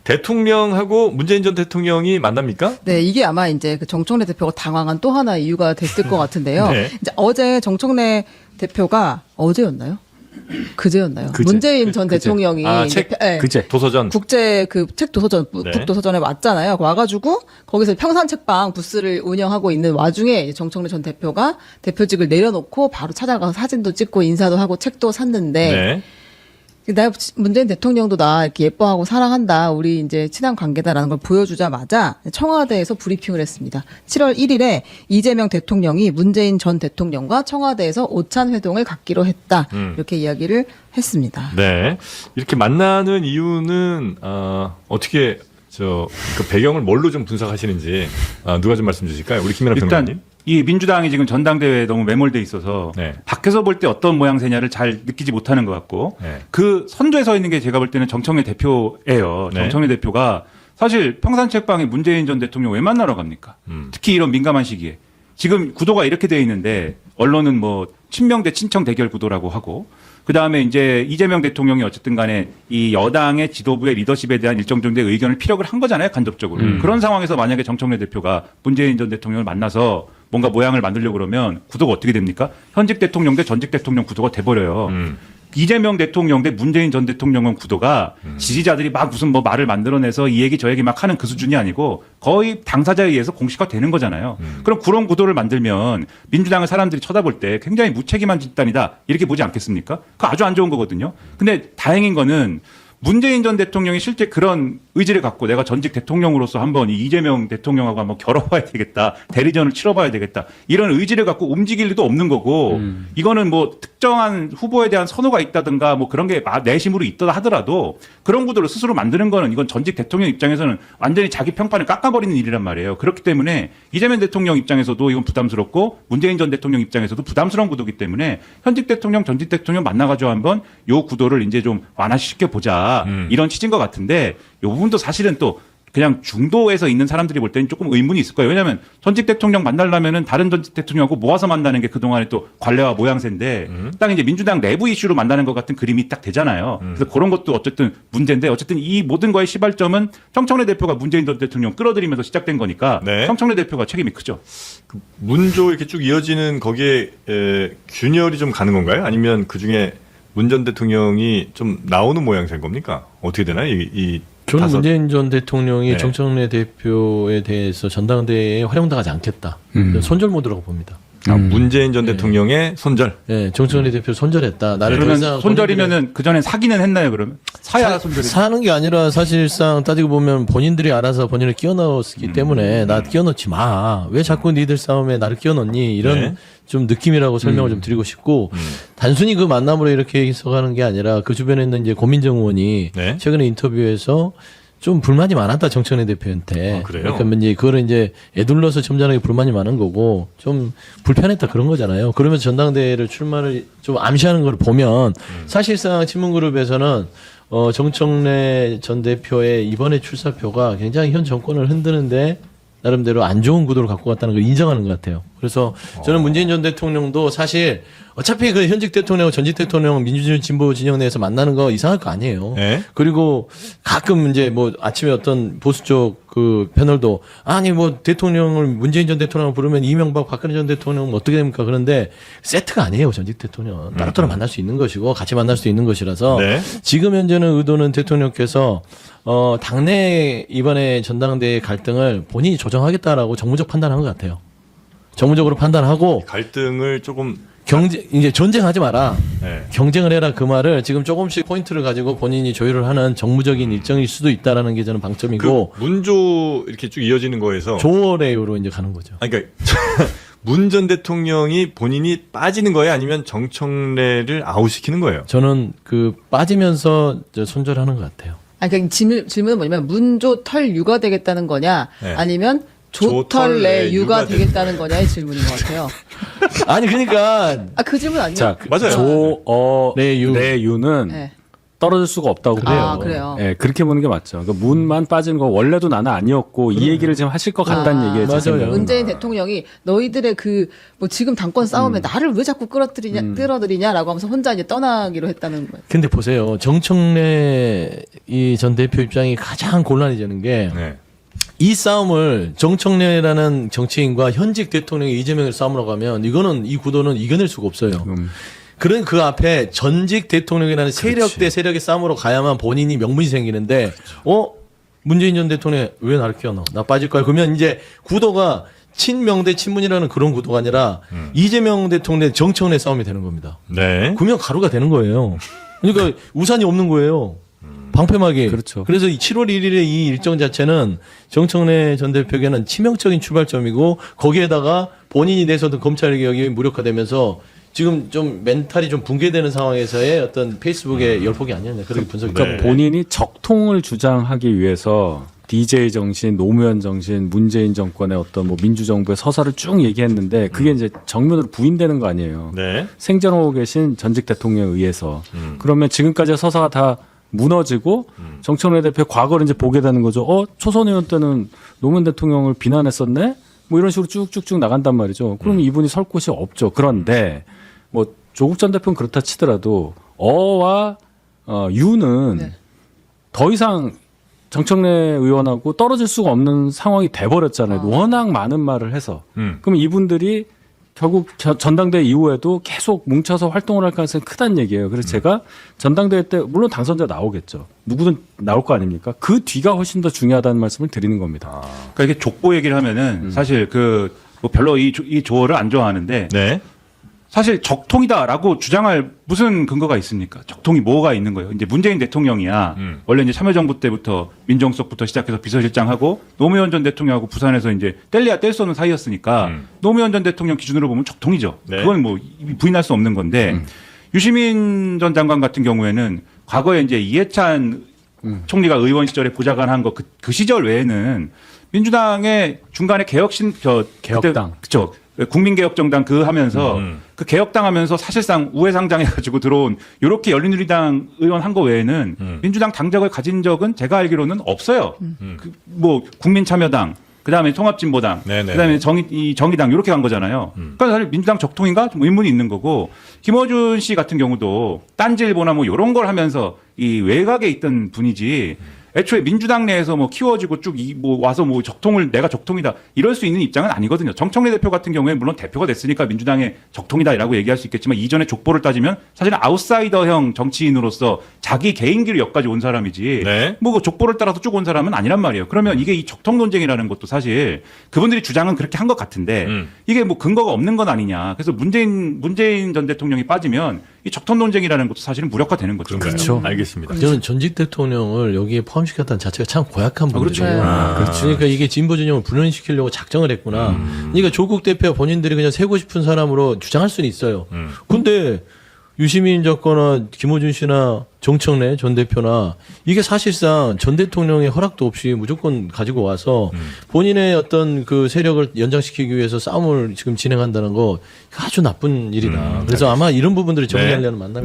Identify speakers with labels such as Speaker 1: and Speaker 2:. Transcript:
Speaker 1: 대통령하고 문재인 전 대통령이 만납니까?
Speaker 2: 네, 이게 아마 이제 그 정청래 대표가 당황한 또 하나 이유가 됐을 것 같은데요.
Speaker 1: 네.
Speaker 2: 이제 어제 정청래 대표가 어제였나요? 그제였나요?
Speaker 3: 그제.
Speaker 2: 문재인 전
Speaker 3: 그제.
Speaker 2: 대통령이
Speaker 1: 책
Speaker 2: 네.
Speaker 3: 그제.
Speaker 1: 도서전.
Speaker 2: 국제 그 책 도서전
Speaker 1: 네.
Speaker 2: 북도서전에 왔잖아요. 와가지고 거기서 평산책방 부스를 운영하고 있는 와중에 정청래 전 대표가 대표직을 내려놓고 바로 찾아가서 사진도 찍고 인사도 하고 책도 샀는데
Speaker 1: 네.
Speaker 2: 나 문재인 대통령도 나 이렇게 예뻐하고 사랑한다. 우리 이제 친한 관계다라는 걸 보여주자마자 청와대에서 브리핑을 했습니다. 7월 1일에 이재명 대통령이 문재인 전 대통령과 청와대에서 오찬 회동을 갖기로 했다. 이렇게 이야기를 했습니다.
Speaker 1: 네. 이렇게 만나는 이유는 어떻게 그 배경을 뭘로 좀 분석하시는지 누가 좀 말씀 주실까요? 우리 김연아 평론가님.
Speaker 3: 일단 이 민주당이 지금 전당대회에 너무 매몰돼 있어서
Speaker 1: 네.
Speaker 3: 밖에서 볼 때 어떤 모양새냐를 잘 느끼지 못하는 것 같고
Speaker 1: 네.
Speaker 3: 그 선두에 서 있는 게 제가 볼 때는 정청래 대표예요.
Speaker 1: 네.
Speaker 3: 정청래 대표가 사실 평산책방에 문재인 전 대통령 왜 만나러 갑니까? 특히 이런 민감한 시기에. 지금 구도가 이렇게 돼 있는데 언론은 뭐 친명 대 친청 대결 구도라고 하고 그다음에 이제 이재명 대통령이 어쨌든 간에 이 여당의 지도부의 리더십에 대한 일정 정도의 의견을 피력을 한 거잖아요. 간접적으로. 그런 상황에서 만약에 정청래 대표가 문재인 전 대통령을 만나서 뭔가 모양을 만들려고 그러면 구도가 어떻게 됩니까? 현직 대통령 대 전직 대통령 구도가 돼버려요. 이재명 대통령 대 문재인 전 대통령은 구도가 지지자들이 막 무슨 뭐 말을 만들어내서 이 얘기 저 얘기 막 하는 그 수준이 아니고 거의 당사자에 의해서 공식화 되는 거잖아요. 그럼 그런 구도를 만들면 민주당의 사람들이 쳐다볼 때 굉장히 무책임한 집단이다 이렇게 보지 않겠습니까? 그거 아주 안 좋은 거거든요. 근데 다행인 거는 문재인 전 대통령이 실제 그런 의지를 갖고 내가 전직 대통령으로서 한번 이 이재명 대통령하고 한번 겨뤄봐야 되겠다. 대리전을 치러봐야 되겠다. 이런 의지를 갖고 움직일 리도 없는 거고 이거는 뭐 특정한 후보에 대한 선호가 있다든가 뭐 그런 게 내심으로 있다 하더라도 그런 구도를 스스로 만드는 거는 이건 전직 대통령 입장에서는 완전히 자기 평판을 깎아버리는 일이란 말이에요. 그렇기 때문에 이재명 대통령 입장에서도 이건 부담스럽고 문재인 전 대통령 입장에서도 부담스러운 구도이기 때문에 현직 대통령, 전직 대통령 만나가지고 한번 요 구도를 이제 좀 완화시켜 보자. 이런 취지인 것 같은데 이 부분도 사실은 또 그냥 중도에서 있는 사람들이 볼 때는 조금 의문이 있을 거예요. 왜냐하면 전직 대통령 만나려면은 다른 전직 대통령하고 모아서 만나는 게 그동안의 또 관례와 모양새인데 딱 이제 민주당 내부 이슈로 만나는 것 같은 그림이 딱 되잖아요. 그래서 그런 것도 어쨌든 문제인데 어쨌든 이 모든 거의 시발점은 정청래 대표가 문재인 전 대통령 끌어들이면서 시작된 거니까
Speaker 1: 네.
Speaker 3: 정청래 대표가 책임이 크죠.
Speaker 1: 그 문조 이렇게 쭉 이어지는 거기에 균열이 좀 가는 건가요? 아니면 그 중에 문 전 대통령이 좀 나오는 모양새인 겁니까? 어떻게 되나요?
Speaker 4: 저는 문재인 전 대통령이
Speaker 1: 네.
Speaker 4: 정청래 대표에 대해서 전당대회에 활용당하지 않겠다. 손절 모드라고 봅니다.
Speaker 1: 문재인 전 대통령의 손절.
Speaker 4: 네, 정청래 대표를 손절했다. 나를 더
Speaker 3: 그러면
Speaker 4: 이상
Speaker 3: 손절이면은 그 전에 사기는 했나요? 그러면 사야 손절이.
Speaker 4: 사는 게 아니라 사실상 따지고 보면 본인들이 알아서 본인을 끼워 넣었기 때문에 나 끼워 넣지 마. 왜 자꾸 니들 싸움에 나를 끼워 넣니? 이런
Speaker 1: 네.
Speaker 4: 좀 느낌이라고 설명을 좀 드리고 싶고 단순히 그 만남으로 이렇게 해석하는 게 아니라 그 주변에 있는 이제 고민정 의원이
Speaker 1: 네.
Speaker 4: 최근에 인터뷰에서 좀 불만이 많았다 정청래 대표한테.
Speaker 1: 그래요?
Speaker 4: 그러니까 이제 그거를 이제 애둘러서 점잖하게 불만이 많은 거고 좀 불편했다 그런 거잖아요. 그러면서 전당대회를 출마를 좀 암시하는 걸 보면 사실상 친문그룹에서는 정청래 전 대표의 이번에 출사표가 굉장히 현 정권을 흔드는데 나름대로 안 좋은 구도를 갖고 갔다는 걸 인정하는 것 같아요. 그래서 저는 문재인 전 대통령도 사실 어차피 그 현직 대통령, 전직 대통령 민주주의 진보 진영 내에서 만나는 거 이상할 거 아니에요.
Speaker 1: 네.
Speaker 4: 그리고 가끔 이제 뭐 아침에 어떤 보수 쪽 그 패널도 아니 뭐 대통령을 문재인 전 대통령을 부르면 이명박 박근혜 전 대통령은 어떻게 됩니까? 그런데 세트가 아니에요. 전직 대통령은 따로따로 만날 수 있는 것이고 같이 만날 수도 있는 것이라서
Speaker 1: 네.
Speaker 4: 지금 현재는 의도는 대통령께서 당내 이번에 전당대회 갈등을 본인이 조정하겠다라고 정무적 판단한 것 같아요. 정무적으로 판단하고
Speaker 1: 갈등을 조금
Speaker 4: 이제 전쟁하지 마라.
Speaker 1: 네.
Speaker 4: 경쟁을 해라 그 말을 지금 조금씩 포인트를 가지고 본인이 조율을 하는 정무적인 일정일 수도 있다라는 게 저는 방점이고
Speaker 1: 그 문조 이렇게 쭉 이어지는 거에서
Speaker 4: 조월회로 이제 가는 거죠.
Speaker 1: 그러니까 문 전 대통령이 본인이 빠지는 거예요? 아니면 정청래를 아웃시키는 거예요?
Speaker 4: 저는 그 빠지면서 손절하는 것 같아요.
Speaker 2: 아니, 그러니까 질문은 뭐냐면 문조 털 유가 되겠다는 거냐,
Speaker 1: 네.
Speaker 2: 아니면 조털내 유가 되겠다는 거냐의 질문인 것 같아요.
Speaker 4: 아니 그러니까
Speaker 2: 그 질문 아니에요?
Speaker 3: 자,
Speaker 1: 맞아요.
Speaker 3: 조어레유
Speaker 4: 네.
Speaker 3: 레유는
Speaker 2: 네.
Speaker 5: 떨어질 수가 없다고
Speaker 4: 그래요.
Speaker 5: 봐요.
Speaker 2: 아, 그래요?
Speaker 5: 예, 그렇게 보는 게 맞죠. 그러니까 문만 빠지는 거 원래도 나는 아니었고 이 얘기를 지금 하실 것 같다는 얘기예요. 제
Speaker 4: 맞아요.
Speaker 5: 생각은.
Speaker 2: 문재인 대통령이 너희들의 그 뭐 지금 당권 싸움에 나를 왜 자꾸 끌어들이냐라고 하면서 혼자 이제 떠나기로 했다는 거예요.
Speaker 4: 근데 보세요. 정청래 이 전 대표 입장이 가장 곤란이 되는 게 이
Speaker 1: 네.
Speaker 4: 싸움을 정청래라는 정치인과 현직 대통령이 이재명을 싸움으로 가면 이거는 이 구도는 이겨낼 수가 없어요. 그런 그 앞에 전직 대통령이라는 세력 대 세력의 싸움으로 가야만 본인이 명분이 생기는데 문재인 전 대통령 왜 나를 껴넣어? 나 빠질 거야. 그러면 이제 구도가 친명 대 친문이라는 그런 구도가 아니라 이재명 대통령 정청래 싸움이 되는 겁니다.
Speaker 1: 네.
Speaker 4: 구명 가루가 되는 거예요. 그러니까 우산이 없는 거예요. 방패막이.
Speaker 5: 그렇죠.
Speaker 4: 그래서 7월 1일에 이 일정 자체는 정청래 전 대표에게는 치명적인 출발점이고 거기에다가 본인이 내서든 검찰 개혁이 무력화되면서 지금 좀 멘탈이 좀 붕괴되는 상황에서의 어떤 페이스북의 열폭이 아니었냐 그렇게 분석이
Speaker 5: 그러니까
Speaker 1: 네.
Speaker 5: 본인이 적통을 주장하기 위해서 DJ 정신, 노무현 정신, 문재인 정권의 어떤 뭐 민주정부의 서사를 쭉 얘기했는데 그게 이제 정면으로 부인되는 거 아니에요.
Speaker 1: 네.
Speaker 5: 생전하고 계신 전직 대통령에 의해서 그러면 지금까지의 서사가 다 무너지고 정청래 대표의 과거를 이제 보게 되는 거죠. 초선 의원 때는 노무현 대통령을 비난했었네? 뭐 이런 식으로 쭉쭉쭉 나간단 말이죠. 그러면 이분이 설 곳이 없죠. 그런데 뭐 조국 전 대표는 그렇다 치더라도 어와 유는
Speaker 2: 네.
Speaker 5: 더 이상 정청래 의원하고 떨어질 수가 없는 상황이 돼버렸잖아요. 워낙 많은 말을 해서. 그럼 이분들이 결국 전당대회 이후에도 계속 뭉쳐서 활동을 할 가능성이 크다는 얘기예요. 그래서 제가 전당대회 때 물론 당선자 나오겠죠. 누구든 나올 거 아닙니까? 그 뒤가 훨씬 더 중요하다는 말씀을 드리는 겁니다.
Speaker 3: 그러니까 이게 족보 얘기를 하면은 사실 뭐 별로 이 조어를 안 좋아하는데
Speaker 1: 네.
Speaker 3: 사실 적통이다라고 주장할 무슨 근거가 있습니까? 적통이 뭐가 있는 거예요? 이제 문재인 대통령이야. 원래 이제 참여정부 때부터 민정수석부터 시작해서 비서실장하고 노무현 전 대통령하고 부산에서 이제 뗄래야 뗄 수 없는 사이였으니까 노무현 전 대통령 기준으로 보면 적통이죠.
Speaker 1: 네.
Speaker 3: 그건 뭐 부인할 수 없는 건데 유시민 전 장관 같은 경우에는 과거에 이제 이해찬 총리가 의원 시절에 보좌관 한 거 그 시절 외에는 민주당의 중간에 개혁당. 그렇죠. 국민개혁정당 그 하면서 그 개혁당 하면서 사실상 우회상장해가지고 들어온 요렇게 열린우리당 의원 한 거 외에는 민주당 당적을 가진 적은 제가 알기로는 없어요. 뭐 국민참여당, 그다음에 통합진보당,
Speaker 1: 네네.
Speaker 3: 그다음에 정의당 이렇게 간 거잖아요. 그러니까 사실 민주당 적통인가 좀 의문이 있는 거고 김어준 씨 같은 경우도 딴지일보나 뭐 이런 걸 하면서 이 외곽에 있던 분이지. 애초에 민주당 내에서 뭐 키워지고 쭉 뭐 와서 뭐 내가 적통이다 이럴 수 있는 입장은 아니거든요. 정청래 대표 같은 경우에 물론 대표가 됐으니까 민주당의 적통이다라고 얘기할 수 있겠지만 이전에 족보를 따지면 사실은 아웃사이더형 정치인으로서 자기 개인기를 엿가지고 온 사람이지
Speaker 1: 네.
Speaker 3: 뭐 족보를 따라서 쭉 온 사람은 아니란 말이에요. 그러면 이게 이 적통 논쟁이라는 것도 사실 그분들이 주장은 그렇게 한 것 같은데 이게 뭐 근거가 없는 건 아니냐. 그래서 문재인 전 대통령이 빠지면 이 적통 논쟁이라는 것도 사실은 무력화되는 거죠.
Speaker 1: 그런가요?
Speaker 5: 그렇죠.
Speaker 1: 알겠습니다.
Speaker 4: 저는 전직 대통령을 여기에 포함시켰다는 자체가 참 고약한
Speaker 3: 그렇죠.
Speaker 4: 분이에요.
Speaker 2: 네.
Speaker 4: 그러니까 이게 진보 진영을 분열시키려고 작정을 했구나. 그러니까 조국 대표 본인들이 그냥 세고 싶은 사람으로 주장할 수는 있어요. 근데 유시민 작거나 김어준 씨나 정청래 전 대표나 이게 사실상 전 대통령의 허락도 없이 무조건 가지고 와서 본인의 어떤 그 세력을 연장시키기 위해서 싸움을 지금 진행한다는 거 아주 나쁜 일이다. 그래서 아마 이런 부분들을 정리하려는 만남이